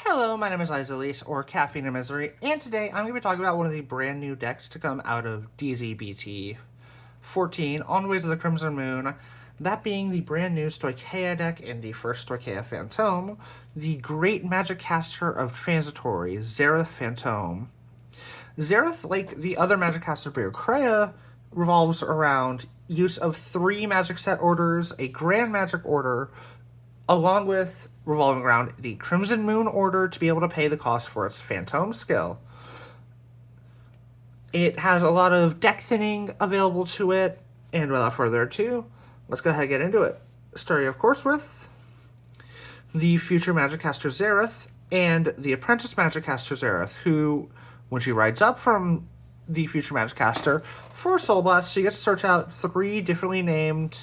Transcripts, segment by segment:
Hello, my name is Elise, or Caffeine and Misery, and today I'm going to be talking about one of the brand new decks to come out of DZ-BT-14 on the way to the Crimson Moon, that being the brand new Stoicheia deck in the first Stoicheia Fantôme, the great magic caster of Transitory, Zerith Fantôme. Zerith, like the other magic caster Bureaucrea, revolves around use of 3 magic set orders, a grand magic order, along with revolving around the Crimson Moon order to be able to pay the cost for its Fantôme skill. It has a lot of deck thinning available to it, and without further ado, let's go ahead and get into it. Starting, of course, with the future magic caster Zerith and the apprentice magic caster Zerith, who, when she rides up from the future magic caster for Soul Blast, she gets to search out 3 differently named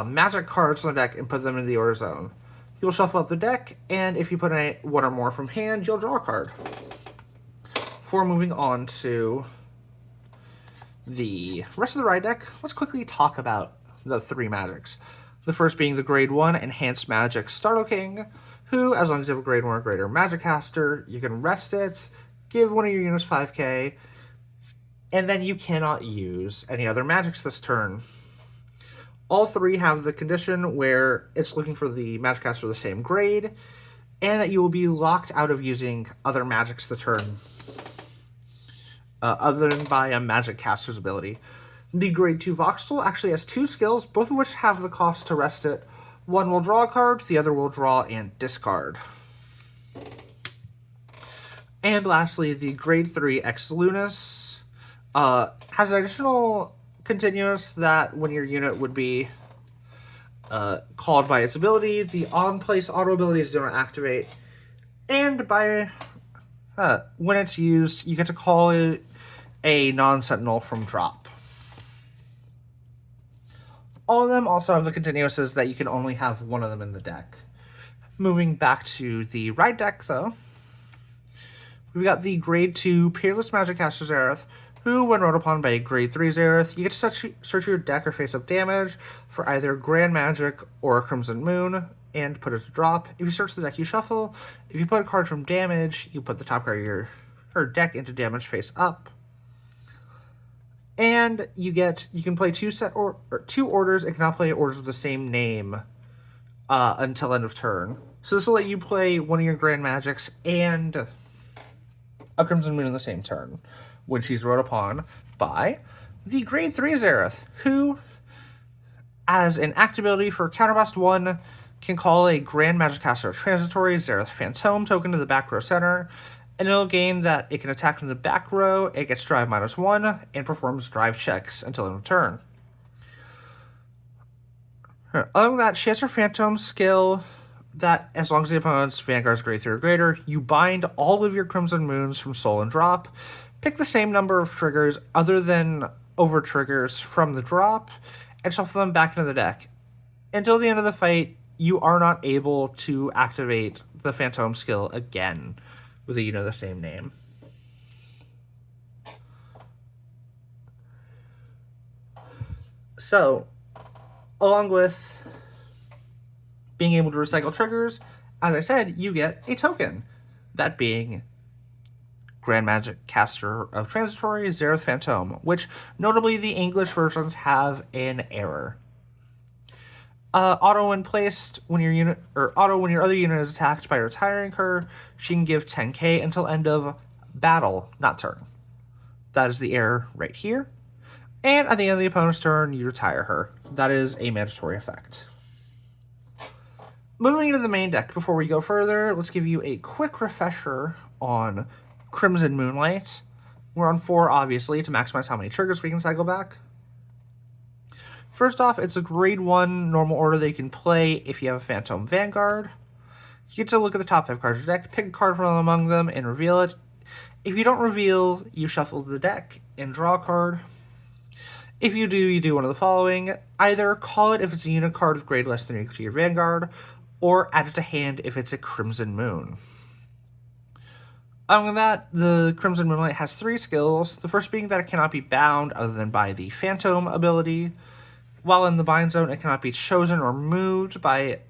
magic cards from the deck and put them in the order zone. You'll shuffle up the deck, and if you put in one or more from hand, you'll draw a card. Before moving on to the rest of the ride deck, let's quickly talk about the 3 magics. The first being the Grade 1 Enhanced Magic Startle King, who, as long as you have a Grade 1 or greater magic caster, you can rest it, give one of your units 5k, and then you cannot use any other magics this turn. All 3 have the condition where it's looking for the magic caster of the same grade, and that you will be locked out of using other magics the turn, other than by a magic caster's ability. The Grade 2 Voxel actually has 2 skills, both of which have the cost to rest it. One will draw a card, the other will draw and discard. And lastly, the Grade 3 Ex Lunis has an additional continuous that when your unit would be called by its ability, the on-place auto abilities do not activate, and by when it's used, you get to call it a non-sentinel from drop. All of them also have the continuouses that you can only have one of them in the deck. Moving back to the ride deck, though, we've got the Grade 2 Peerless Magic Caster Zerith, who, when rolled upon by a Grade 3 Zerith, you get to search your deck or face-up damage for either Grand Magic or a Crimson Moon, and put it to drop. If you search the deck, you shuffle. If you put a card from damage, you put the top card of your deck into damage face-up. And you can play 2 orders, and cannot play orders with the same name until end of turn. So this will let you play one of your Grand Magics and a Crimson Moon in the same turn, when she's rode upon by the Grade 3 Zerith, who, as an act ability for Counterblast 1, can call a Grand Magic Caster Transitory Zerith Fantôme token to the back row center, and it'll gain that it can attack from the back row, it gets drive -1, and performs drive checks until end of turn. Other than that, she has her Fantôme skill that, as long as the opponent's Vanguard's Grade 3 or greater, you bind all of your Crimson Moons from Soul and Drop, pick the same number of triggers other than over triggers from the drop, and shuffle them back into the deck. Until the end of the fight, you are not able to activate the Fantôme skill again with a unit of the same name. So, along with being able to recycle triggers, as I said, you get a token, that being Grand Magic Caster of Transitory, Zerith Fantôme, which notably the English versions have an error. Auto when placed, when your other unit is attacked by retiring her, she can give 10k until end of battle, not turn. That is the error right here. And at the end of the opponent's turn, you retire her. That is a mandatory effect. Moving into the main deck, before we go further, let's give you a quick refresher on Crimson Moonlight. We're on 4, obviously, to maximize how many triggers we can cycle back. First off, it's a Grade 1 normal order that you can play if you have a Fantôme Vanguard. You get to look at the top 5 cards of the deck, pick a card from among them, and reveal it. If you don't reveal, you shuffle the deck and draw a card. If you do, you do one of the following. Either call it if it's a unit card with grade less than or equal to your Vanguard, or add it to hand if it's a Crimson Moon. Other than that, the Crimson Moonlight has 3 skills, the first being that it cannot be bound other than by the Fantôme ability. While in the bind zone, it cannot be chosen or moved by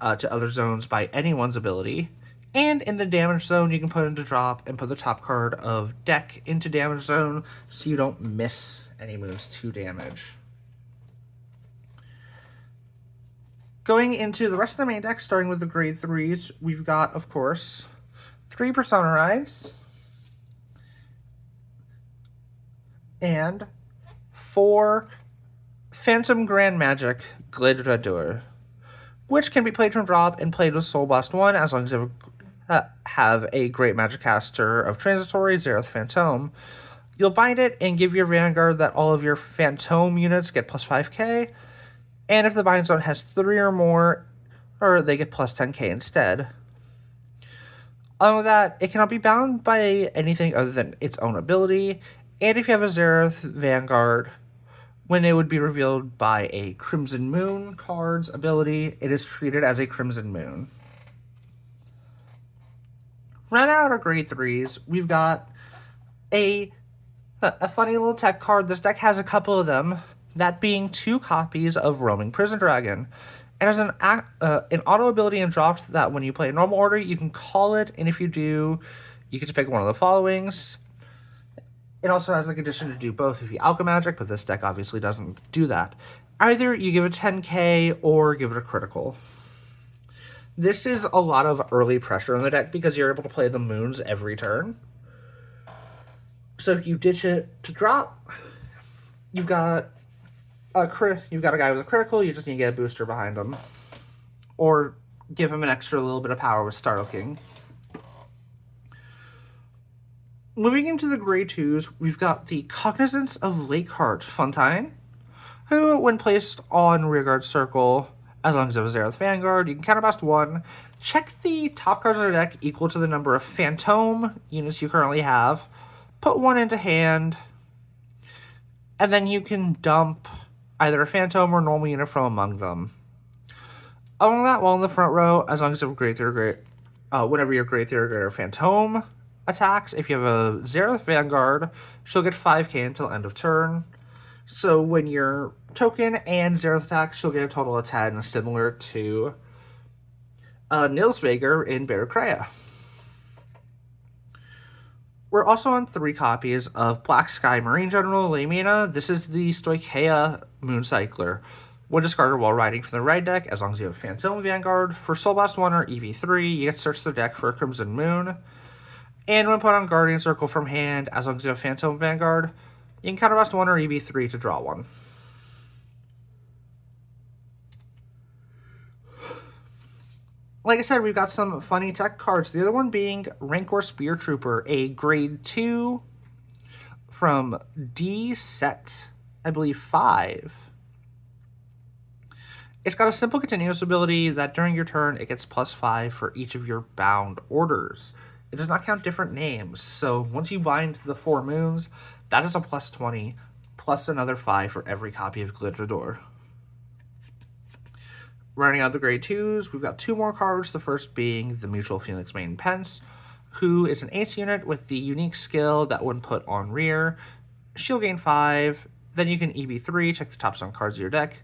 to other zones by anyone's ability. And in the damage zone, you can put into drop and put the top card of deck into damage zone so you don't miss any moves to damage. Going into the rest of the main deck, starting with the grade 3s, we've got, of course, 3 Persona Rides and 4 Phantom Grand Magic Gladiator, which can be played from drop and played with Soul Blast 1 as long as you have a great Magic caster of Transitory, Zerith, Fantôme. You'll bind it and give your Vanguard that all of your Fantôme units get plus 5k, and if the bind zone has 3 or more, or they get plus 10k instead. Other than that, it cannot be bound by anything other than its own ability, and if you have a Zerith Vanguard, when it would be revealed by a Crimson Moon card's ability, it is treated as a Crimson Moon. Round out our grade 3s, we've got a funny little tech card. This deck has a couple of them, that being 2 copies of Roaming Prison Dragon. It has an auto ability and drops that when you play a normal order, you can call it, and if you do, you get to pick one of the followings. It also has the condition to do both if you Alchemagic, but this deck obviously doesn't do that. Either you give it 10k or give it a critical. This is a lot of early pressure on the deck because you're able to play the moons every turn. So if you ditch it to drop, you've got a guy with a critical, you just need to get a booster behind him. Or give him an extra little bit of power with Startle King. Moving into the grade 2s, we've got the Cognizance of Lakeheart Fontaine, who, when placed on Rearguard Circle, as long as you have a Zerith Vanguard, you can counterblast 1, check the top cards of the deck equal to the number of Fantôme units you currently have, put 1 into hand, and then you can dump either a Fantôme or normal unit from among them. Other than that, while in the front row, as long as you have a grade 3 or grade, whenever your grade 3 or greater Fantôme attacks, if you have a Zerith Vanguard, she'll get 5k until end of turn. So when your token and Zerith attacks, she'll get a total of 10, similar to Nilsvager in Barracrea. We're also on 3 copies of Black Sky Marine General Lamina. This is the Stoicheia Mooncycler. When discarded while riding from the right deck, as long as you have Phantom Vanguard. For Soul Blast 1 or EV3, you get to search the deck for a Crimson Moon. And when put on Guardian Circle from hand, as long as you have Phantom Vanguard, you can counterblast 1 or EV3 to draw 1. Like I said, we've got some funny tech cards. The other one being Rancor Spear Trooper, a grade 2 from DZ-BT-14. It's got a simple continuous ability that during your turn, it gets plus 5 for each of your bound orders. It does not count different names, so once you bind the 4 moons, that is a plus 20, plus another 5 for every copy of Gladiator. Running out the grade 2s, we've got 2 more cards, the first being the Mutual Phoenix Main Pence, who is an ace unit with the unique skill that when put on rear, she'll gain 5, then you can EB3, check the top 7 cards of your deck,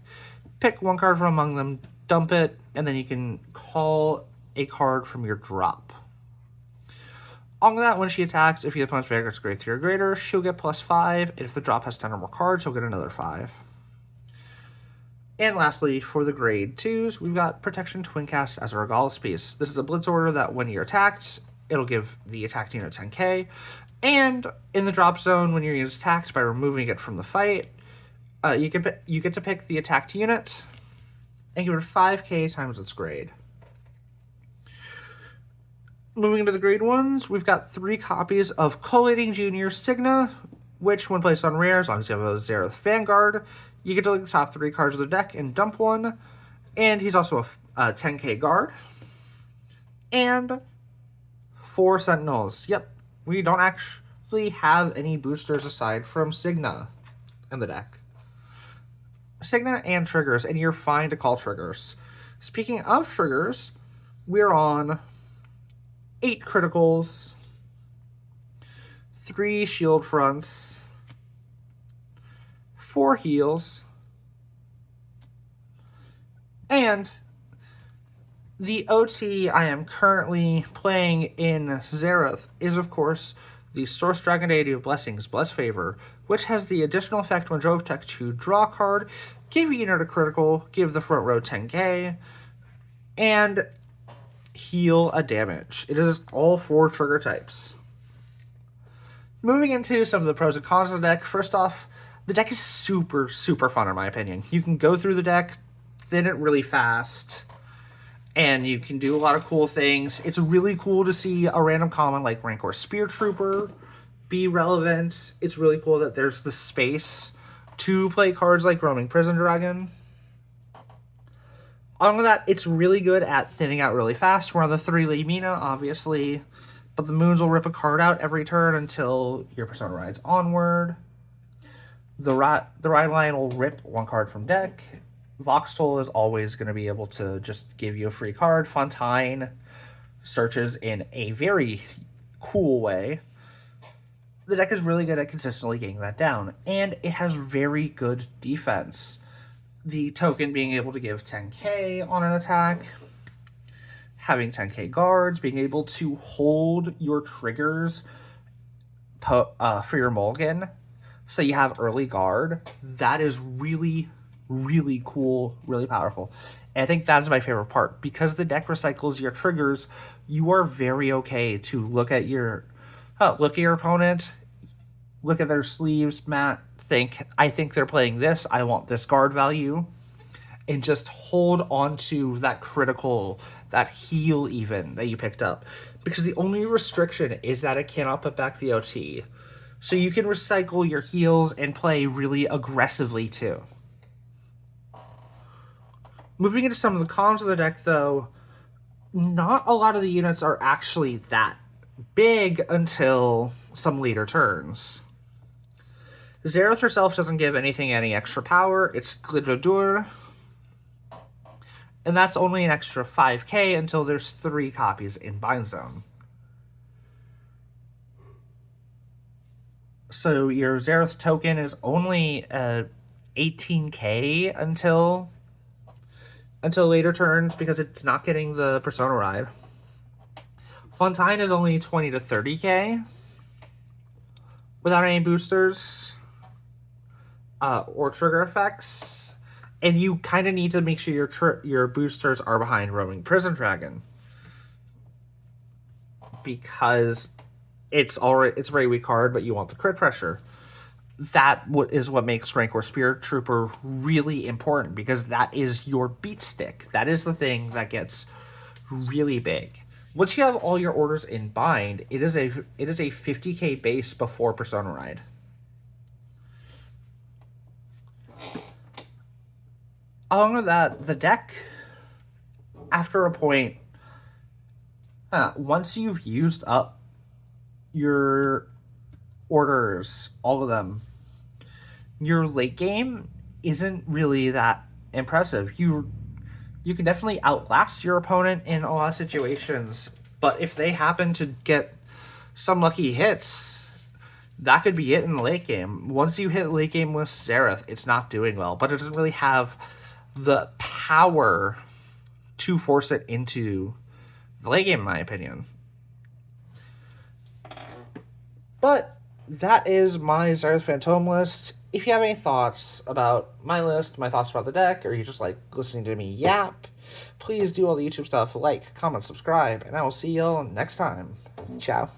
pick 1 card from among them, dump it, and then you can call a card from your drop. On that, when she attacks, if your opponent's Vanguard's grade 3 or greater, she'll get plus 5, and if the drop has 10 or more cards, she'll get another 5. And lastly, for the grade 2s, we've got Protection Twincast as a Regalis piece. This is a Blitz order that when you're attacked, it'll give the attacked unit 10k, and in the drop zone, when your unit is attacked by removing it from the fight, you get to pick the attacked unit and give it 5k times its grade. Moving into the grade 1s, we've got 3 copies of Collating Junior Signa, which, when placed on rare, as long as you have a Zerith Vanguard, you get to look at the top 3 cards of the deck and dump 1. And he's also a 10k guard. And 4 Sentinels. Yep, we don't actually have any boosters aside from Signa in the deck. Signa and triggers, and you're fine to call triggers. Speaking of triggers, we're on 8 criticals, 3 shield fronts, 4 heals, and The OT I am currently playing in Zerith is, of course, the Source Dragon Deity of Blessings, Bless Favor, which has the additional effect when Drove Tech to draw a card, give your unit a critical, give the front row 10k, and heal a damage. It is all 4 trigger types. Moving into some of the pros and cons of the deck, first off, the deck is super, super fun in my opinion. You can go through the deck, thin it really fast, and you can do a lot of cool things. It's really cool to see a random common like Rancor Spear Trooper be relevant. It's really cool that there's the space to play cards like Roaming Prison Dragon. Along with that, it's really good at thinning out really fast. We're on the 3 Lamina, obviously, but the Moons will rip a card out every turn until your Persona rides onward. The Ride Line will rip 1 card from deck. Voxel is always going to be able to just give you a free card. Fontaine searches in a very cool way. The deck is really good at consistently getting that down, and it has very good defense. The token being able to give 10k on an attack, having 10k guards, being able to hold your triggers for your mulligan, so you have early guard. That is really, really cool, really powerful. And I think that's my favorite part. Because the deck recycles your triggers, you are very okay to look at your opponent, look at their sleeves, I think they're playing this, I want this guard value, and just hold on to that critical, that heal even that you picked up. Because the only restriction is that it cannot put back the OT. So you can recycle your heals and play really aggressively too. Moving into some of the cons of the deck, though, not a lot of the units are actually that big until some later turns. Zerith herself doesn't give anything any extra power. It's Glidodur. And that's only an extra 5k until there's 3 copies in Bind Zone. So your Zerith token is only 18k until later turns because it's not getting the Persona Ride. Fontaine is only 20 to 30k without any boosters or trigger effects, and you kind of need to make sure your boosters are behind Roaming Prison Dragon because it's a very weak card, but you want the crit pressure. That is what makes Rancor Spear Trooper really important, because that is your beat stick. That is the thing that gets really big. Once you have all your orders in bind, it is a 50k base before Persona Ride. Along with that, the deck, after a point, once you've used up your orders, all of them, your late game isn't really that impressive. You can definitely outlast your opponent in a lot of situations, but if they happen to get some lucky hits, that could be it in the late game. Once you hit late game with Zerith, it's not doing well, but it doesn't really have the power to force it into the late game, in my opinion. But that is my Zerith Fantôme list. If you have any thoughts about my list, my thoughts about the deck, or you just like listening to me yap, please do all the YouTube stuff, like, comment, subscribe, and I will see y'all next time. Ciao.